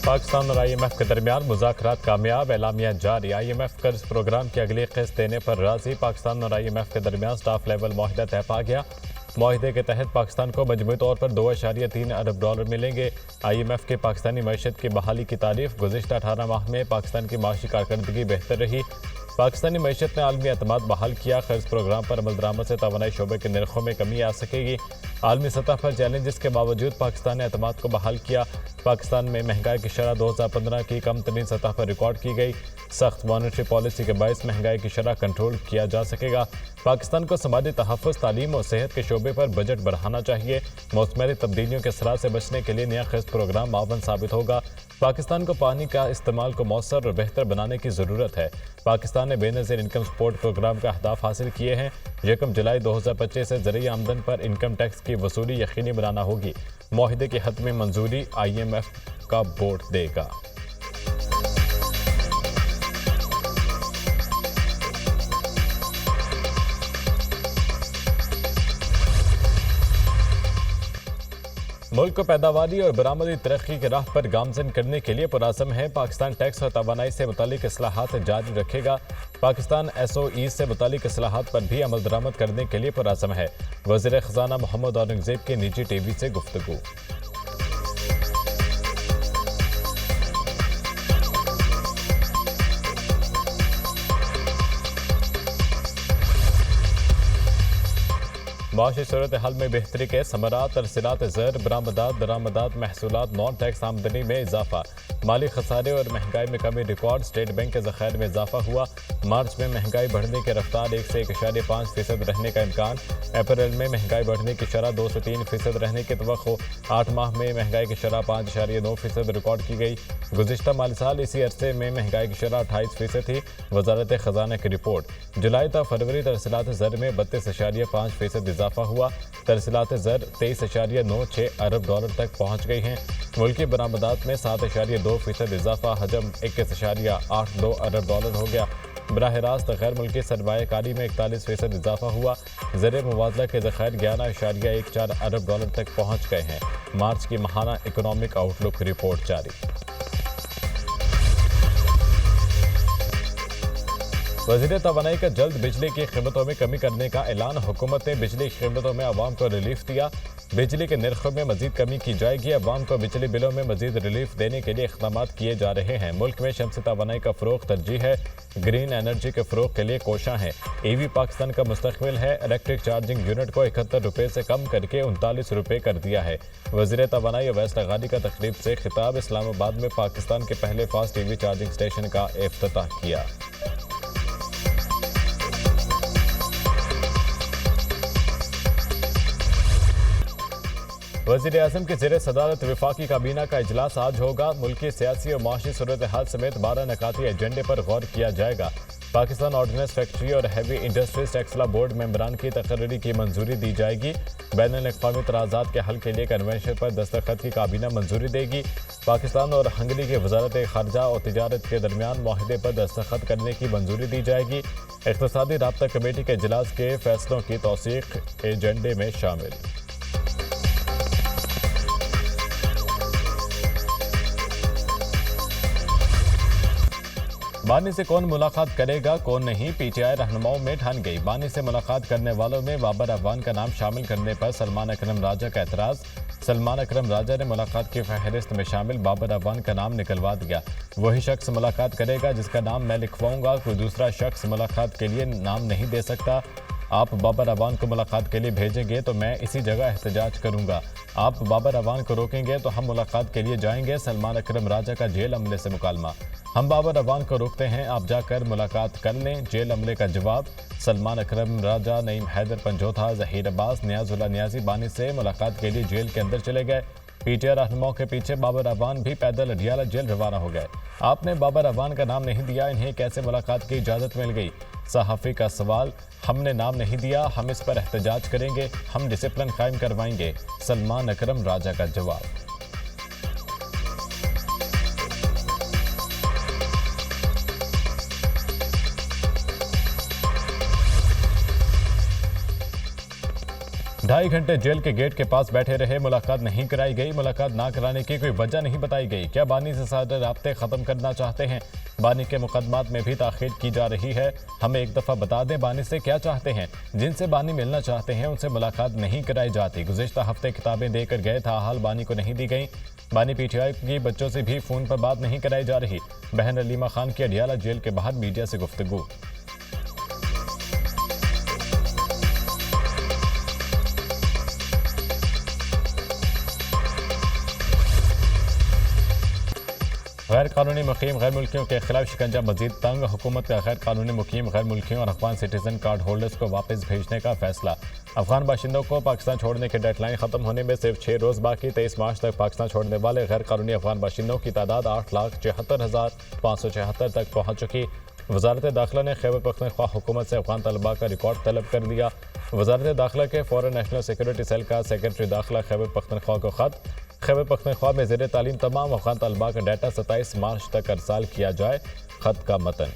पाकिस्तान और IMF के दरमियान मुज़ाकरात कामयाब, एलामिया जारी। IMF कर्ज प्रोग्राम की अगली किस्त देने पर राजी। पाकिस्तान और IMF के दरमियान स्टाफ लेवल मुआहिदा तय पा गया। मुआहिदे के तहत पाकिस्तान को मजमूई तौर पर $2.3 अरब मिलेंगे। IMF के पाकिस्तानी मईशत की बहाली की तारीफ। गुज़िश्ता 18 माह में पाकिस्तान की माशी कारकर्दगी बेहतर रही। पाकिस्तानी मईशत ने आलमी एतमाद बहाल किया। कर्ज प्रोग्राम पर अमल दरामद से तवानाई शोबे के नरखों में कमी आ सकेगी। आलमी सतह पर चैलेंजेस के बावजूद पाकिस्तान ने एतमाद को बहाल किया। पाकिस्तान में महंगाई की शरह 2015 की कम तरीन सतह पर रिकॉर्ड की गई। सख्त मॉनेटरी पॉलिसी के बायस महंगाई की शरह कंट्रोल किया जा सकेगा। पाकिस्तान को समाजी तहफ़्फ़ुज़, तालीम और सेहत के शोबे पर बजट बढ़ाना चाहिए। मौसमी तब्दीलियों के असरात से बचने के लिए नया क़र्ज़ प्रोग्राम मावन साबित होगा। पाकिस्तान को पानी का इस्तेमाल को मौसर और बेहतर बनाने की ज़रूरत है। पाकिस्तान ने बेनज़ीर इनकम सपोर्ट प्रोग्राम का अहदाफ हासिल किए हैं। 1 जुलाई 2025 से ज़रिए आमदन पर इनकम टैक्स की वसूली यकीनी बनाना होगी। मुआहिदे की हतमी मंजूरी IMF का बोर्ड देगा। मुल्क को पैदावारी और बरामदी तरक्की की राह पर गामजन करने के लिए पुराज़म है। पाकिस्तान टैक्स और तवानाई से मुतालिक इस्लाहात जारी रखेगा। पाकिस्तान SOE से मुतालिक इस्लाहात पर भी अमल दरामद करने के लिए पुराज़म है। वज़ीर ख़ज़ाना मोहम्मद औरंगज़ेब की निजी TV से गुफ्तगू। माशी सूरत हाल में बेहतरी के समरात, तरसीलात ज़र, बरामदात, दरामदात, महसूलात, नॉन टैक्स आमदनी में इजाफा, माली खसारे और महंगाई में कमी रिकॉर्ड। स्टेट बैंक के ज़ख़ायर में इजाफा हुआ। मार्च में महंगाई बढ़ने की रफ्तार 1 से 1.5% रहने का इम्कान। अप्रैल में महंगाई बढ़ने की शरह 2 से 3% रहने की तवक्को। 8 माह में महंगाई की शरह 5.9% रिकॉर्ड की गई। गुज़िश्ता माली साल इसी अरसे में महंगाई की शरह 28% थी। वज़ारत ख़ज़ाना की रिपोर्ट। जुलाई तक फरवरी तरसीलात ज़र में 32.5% इजाफा हुआ। तरसीलात ज़र 23.96 अरब डॉलर तक पहुँच गई हैं। मुल्की बरामदात में 7.2% इजाफा। हजम 21.82 अरब डॉलर हो गया। बराह रास्त गैर मुल्की सरमायाकारी में 41% इजाफा हुआ। ज़र मुबादला के ज़ख़ायर 11.14 अरब डॉलर तक पहुँच गए हैं। मार्च की माहाना इकोनॉमिक आउटलुक रिपोर्ट जारी। वज़ीर तवानाई का जल्द बिजली की कीमतों में कमी करने का ऐलान। हुकूमत ने बिजली की कीमतों में अवाम को रिलीफ दिया। बिजली के नरखों में मजीद कमी की जाएगी। अवाम को बिजली बिलों में मजीद रिलीफ देने के लिए इक़दाम किए जा रहे हैं। मुल्क में शम्सी तवानाई का फ़रोग़ तरजीह है। ग्रीन एनर्जी के फ़रोग़ के लिए कोशां हैं। EV पाकिस्तान का मुस्तक़बिल है। इलेक्ट्रिक चार्जिंग यूनिट को 71 रुपये से कम करके 39 रुपये कर दिया है। वज़ीर तवानाई अवैस लगानी का तकरीब से खिताब। इस्लामाबाद में पाकिस्तान के पहले फास्ट EV चार्जिंग स्टेशन का इफ्तिताह किया। वज़ीर आज़म के ज़ेरे सदारत वफाकी काबीना का इजलास आज होगा। मुल्की सियासी और माशी सूरत हाल समेत 12 नकाती एजेंडे पर गौर किया जाएगा। पाकिस्तान ऑर्डिनेंस फैक्ट्री और हैवी इंडस्ट्रीज टैक्सला बोर्ड मेंबरान की तकर्री की मंजूरी दी जाएगी। बैनुल-अक़वामी तनाज़ात के हल के लिए कन्वेंशन पर दस्तखत की काबीना मंजूरी देगी। पाकिस्तान और हंगरी के वज़ारत ख़ारजा और तिजारत के दरमियान मुआहिदे पर दस्तखत करने की मंजूरी दी जाएगी। इक़्तिसादी राब्ता कमेटी के इजलास के फैसलों की तौसीक़ एजेंडे में शामिल। बानी से कौन मुलाकात करेगा कौन नहीं, PTI रहनुमाओं में ठान गई। बानी से मुलाकात करने वालों में बाबर अफगान का नाम शामिल करने पर सलमान अकरम राजा का एतराज़। सलमान अकरम राजा ने मुलाकात की फहरिस्त में शामिल बाबर अफगान का नाम निकलवा दिया। वही शख्स मुलाकात करेगा जिसका नाम मैं लिखवाऊंगा, कोई दूसरा शख्स मुलाकात के लिए नाम नहीं दे सकता। आप बाबर अफगान को मुलाकात के लिए भेजेंगे तो मैं इसी जगह एहतजाज करूंगा। आप बाबर अफगान को रोकेंगे तो हम मुलाकात के लिए जाएंगे। सलमान अकरम राजा का जेल अमले से मुकालमा। हम बाबर अफगान को रोकते हैं, आप जाकर मुलाकात कर लें। जेल अमले का जवाब। सलमान अकरम राजा, नईम हैदर पंजोथा, ज़हीर अब्बास, नियाज़ुल्लाह नियाज़ी बानी से मुलाकात के लिए जेल के अंदर चले गए। PTI रहनुमाओं के पीछे बाबर अफगान भी पैदल अडियाला जेल रवाना हो गए। आपने बाबर अफगान का नाम नहीं दिया, इन्हें कैसे मुलाकात की इजाज़त मिल गई? सहाफ़ी का सवाल। हमने नाम नहीं दिया, हम इस पर एहतजाज करेंगे, हम डिसिप्लिन कायम करवाएंगे। सलमान अकरम राजा का जवाब। 2.5 घंटे जेल के गेट के पास बैठे रहे, मुलाकात नहीं कराई गई। मुलाकात ना कराने की कोई वजह नहीं बताई गई। क्या बानी से सारे राब्ते खत्म करना चाहते हैं? बानी के मुकदमात में भी ताखीर की जा रही है। हमें एक दफा बता दें बानी से क्या चाहते हैं। जिनसे बानी मिलना चाहते हैं उनसे मुलाकात नहीं कराई जाती। गुज़िश्ता हफ्ते किताबें देकर गए था, हाल बानी को नहीं दी गई। बानी पीटीआई की बच्चों से भी फोन पर बात नहीं कराई जा रही। बहन अलीमा खान की अडियाला जेल के बाहर मीडिया से गुफ्तगू। गैर कानूनी मुकीम गैर मुल्कियों के खिलाफ शिकंजा मजीद तंग। हुकूमत का गैर कानूनी मुकीम गैर मुल्कियों और अफगान सिटीजन कार्ड होल्डर्स को वापस भेजने का फैसला। अफगान बाशिंदों को पाकिस्तान छोड़ने की डेडलाइन खत्म होने में सिर्फ 6 रोज बाकी। 23 मार्च तक पाकिस्तान छोड़ने वाले गैर कानूनी अफगान बाशिंदों की तादाद 8,74,576 तक पहुँच चुकी। वजारत दाखिला ने खैबर पख्तूनख्वा हुकूमत से अफगान तलबा का रिकॉर्ड तलब कर दिया। वजारत दाखिला के फॉरेन नेशनल सिक्योरिटी सेल का सेक्रेटरी दाखिला खैबर पख्तूनख्वा को खत। खैबर पख्तूनख्वा में ज़ेर तालीम तमाम अफगान तलबा का डाटा 27 मार्च तक अरसाल किया जाए। खत का मतन।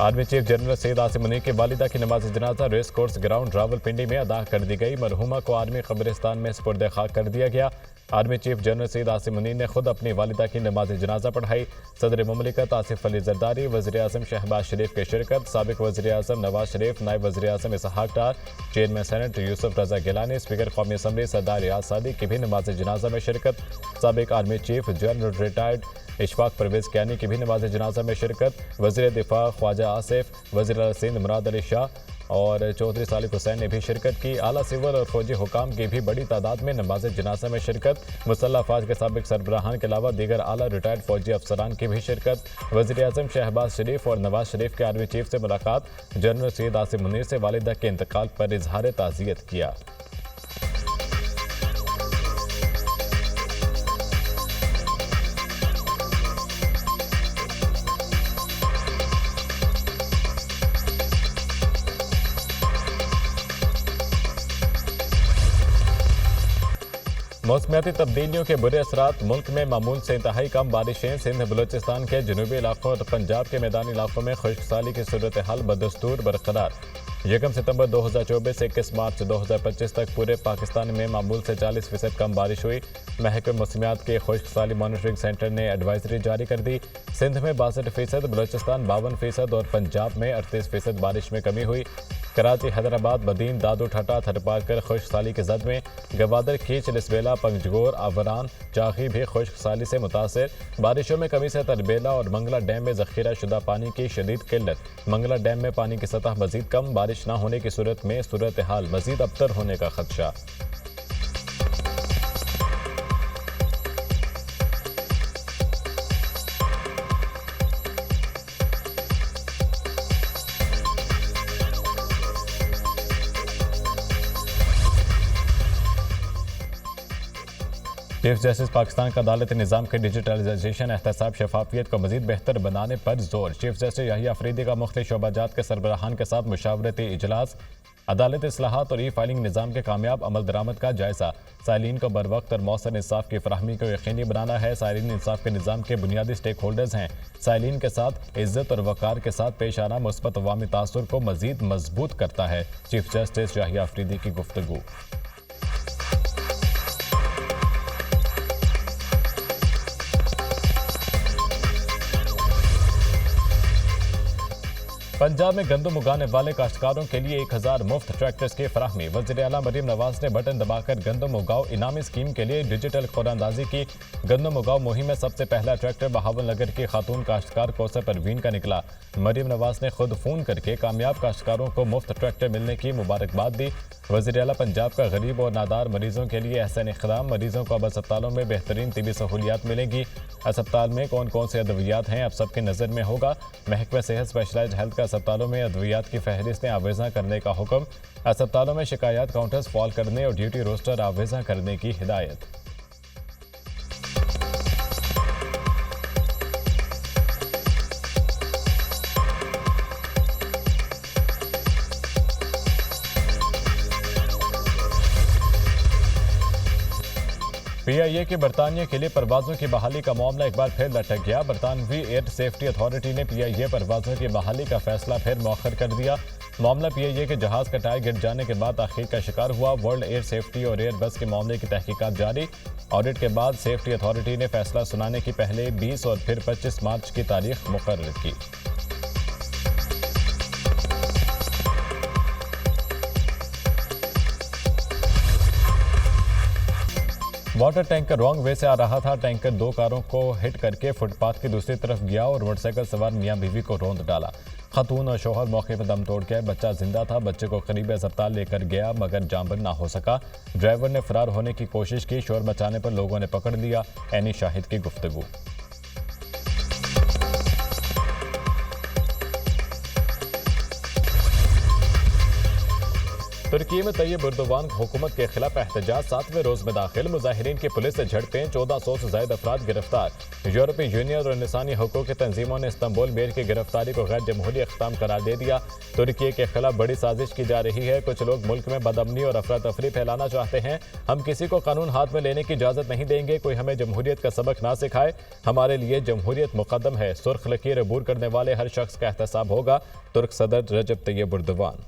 Army chief general Syed Asim Munir की वालिदा की नमाज जनाजा रेस कोर्स ग्राउंड रावलपिंडी में अदा कर दी गई। मरहुमा को आर्मी कब्रिस्तान में सुपुर्द खाक कर दिया गया। Army chief general Syed Asim Munir ने खुद अपनी वालिदा की नमाज जनाजा पढ़ाई। सदर मुमलिकत आसिफ अली जरदारी, वज़ीर आज़म शहबाज शरीफ की शिरकत। साबिक वज़ीर आज़म नवाज शरीफ, नायब वज़ीर आज़म Ishaq Dar, chairman senate Yusuf Raza Gilani, speaker कौमी असम्बली सरदार रियाज सादी की भी नमाज जनाजा में शिरकत। साबिक army chief general retired Ishfaq Parvez Kayani की भी नमाज जनाजा में शिरकत। वज़ीर दिफा ख्वाजा आसिफ, वज़ीर सिंध मुराद अली शाह और चौधरी सालिक हुसैन ने भी शिरकत की। आला सिविल और फौजी हुकाम की भी बड़ी तादाद में नमाज जनाजा में शिरकत। मुसल्लह अफवाज के साबिक सरबराहान के अलावा दीगर आला रिटायर्ड फौजी अफसरान की भी शिरकत। वज़ीर आज़म शहबाज शरीफ और नवाज शरीफ के आर्मी चीफ से मुलाकात। जनरल सैयद आसिम मुनीर से वालिदा के इंतकाल पर इजहार ताज़ियत किया। मौसमियाती तब्दीलियों के बुरे असरात। मुल्क में मामूल से इंतहाई कम बारिशें। सिंध बलोचिस्तान के जनूबी इलाकों और पंजाब के मैदानी इलाकों में खुश्क साली की सूरत हाल बदस्तूर बरकरार। 1 सितंबर 2024 से 21 मार्च 2025 तक पूरे पाकिस्तान में मामूल से 40% कम बारिश हुई। महकमे मौसमियात के खुश्क साली मॉनिटरिंग सेंटर ने एडवाइजरी जारी कर दी। सिंध में 62%, बलोचिस्तान 52% और पंजाब में 38% बारिश में कमी हुई। कराची, हैदराबाद, बदीन, दादू, ठटा, थरपाकर खुश्क साली के जद में। गवादर, खींच, लिसबेला, पंजगोर, आवरान, चाही भी खुश्क साली से मुतासर। बारिशों में कमी से तरबेला और मंगला डैम में जखीरा शुदा पानी की शदीद किल्लत। मंगला डैम में पानी की सतह मजीद कम। बारिश न होने की सूरत में सूरत हाल मजीद अबतर होने का खदशा। चीफ जस्टिस पाकिस्तान का अदालती निज़ाम के डिजिटलाइजेशन, एहतसाब, शफाफियत को मजीद बेहतर बनाने पर जोर। चीफ जस्टिस याहिया अफरीदी का मुख्तलिफ शोबाजात के सरबराहान के साथ मुशावरती इजलास। अदालत इस्लाहात और ई फाइलिंग निज़ाम के कामयाब अमल दरामद का जायजा। साइलिन को बरवक्त और मौसर इंसाफ की फराहमी को यकीनी बनाना है। साइलिन इंसाफ के निज़ाम के बुनियादी स्टेक होल्डर्स हैं। साइलिन के साथ इज्जत और वक़ार के साथ पेश आना मुस्बत अवामी तासुर को मजीद मजबूत करता है। चीफ जस्टिस याहिया अफरीदी की गुफ्तगू। पंजाब में गंदम उगाने वाले काश्तकारों के लिए 1000 मुफ्त ट्रैक्टर्स की फराहमी। वज़ीर आला मरीम नवाज ने बटन दबाकर गंदम उगाओ इनामी स्कीम के लिए डिजिटल कुरानंदाजी की। गंदम उगाओ मुहिम में सबसे पहला ट्रैक्टर बहावलनगर की खातून काश्तकार कौसर परवीन का निकला। मरीम नवाज ने खुद फ़ोन करके कामयाब काश्तकारों को मुफ्त ट्रैक्टर मिलने की मुबारकबाद दी। वज़ीर आला पंजाब का गरीब और नादार मरीजों के लिए एहसन इक़दाम। मरीजों को अब अस्पतालों में बेहतरीन तिबी सहूलियात मिलेंगी। अस्पताल में कौन कौन से अद्वियात हैं अब सबके नज़र में होगा। महकमा सेहत स्पेशलाइज्ड हेल्थ का अस्पतालों में अद्वियात की फहरिस्तें आवेज़ा करने का हुक्म। अस्पतालों में शिकायत काउंटर्स फॉल करने और ड्यूटी रोस्टर आवेज़ा करने की हिदायत। PIA की बरतानिया के लिए परवाजों की बहाली का मामला एक बार फिर लटक गया। बरतानवी एयर सेफ्टी अथॉरिटी ने PIA परवाजों की बहाली का फैसला फिर मौखर कर दिया। मामला PIA के जहाज का टायर गिर जाने के बाद ताखीर का शिकार हुआ। वर्ल्ड एयर सेफ्टी और एयर बस के मामले की तहकीकात जारी। ऑडिट के बाद सेफ्टी अथॉरिटी ने फैसला सुनाने की पहले 20 और फिर 25 मार्च की तारीख मुकर्रर की। वाटर टैंकर रॉन्ग वे से आ रहा था। टैंकर 2 कारों को हिट करके फुटपाथ की दूसरी तरफ गया और मोटरसाइकिल सवार मियां बीवी को रौंद डाला। खातून और शौहर मौके पर दम तोड़ गए। बच्चा जिंदा था। बच्चे को करीबी अस्पताल लेकर गया मगर जांबर ना हो सका। ड्राइवर ने फरार होने की कोशिश की। शोर मचाने पर लोगों ने पकड़ लिया। ऐनी शाहिद की गुफ्तगू। तुर्की में तैयब एर्दोगान हुकूमत के खिलाफ एहतजाज 7वें रोज में दाखिल। मुजाहिरीन की पुलिस से झड़पें, 1400 से ज्यादा अफराद गिरफ्तार। यूरोपीय यूनियन और इंसानी हकूक की तंजीमों ने इस्तांबुल मेयर की गिरफ्तारी को गैर जमहूरी इक़्तिदाम करार दे दिया। तुर्की के खिलाफ बड़ी साजिश की जा रही है। कुछ लोग मुल्क में बदअमनी और अफरा तफरी फैलाना चाहते हैं। हम किसी को कानून हाथ में लेने की इजाजत नहीं देंगे। कोई हमें जमहूरियत का सबक ना सिखाए। हमारे लिए जमहूरियत मुकद्दम है। सुर्ख लकीर अबूर करने वाले हर शख्स का एहतसाब होगा। तुर्क सदर रजब तैयब एर्दोगान।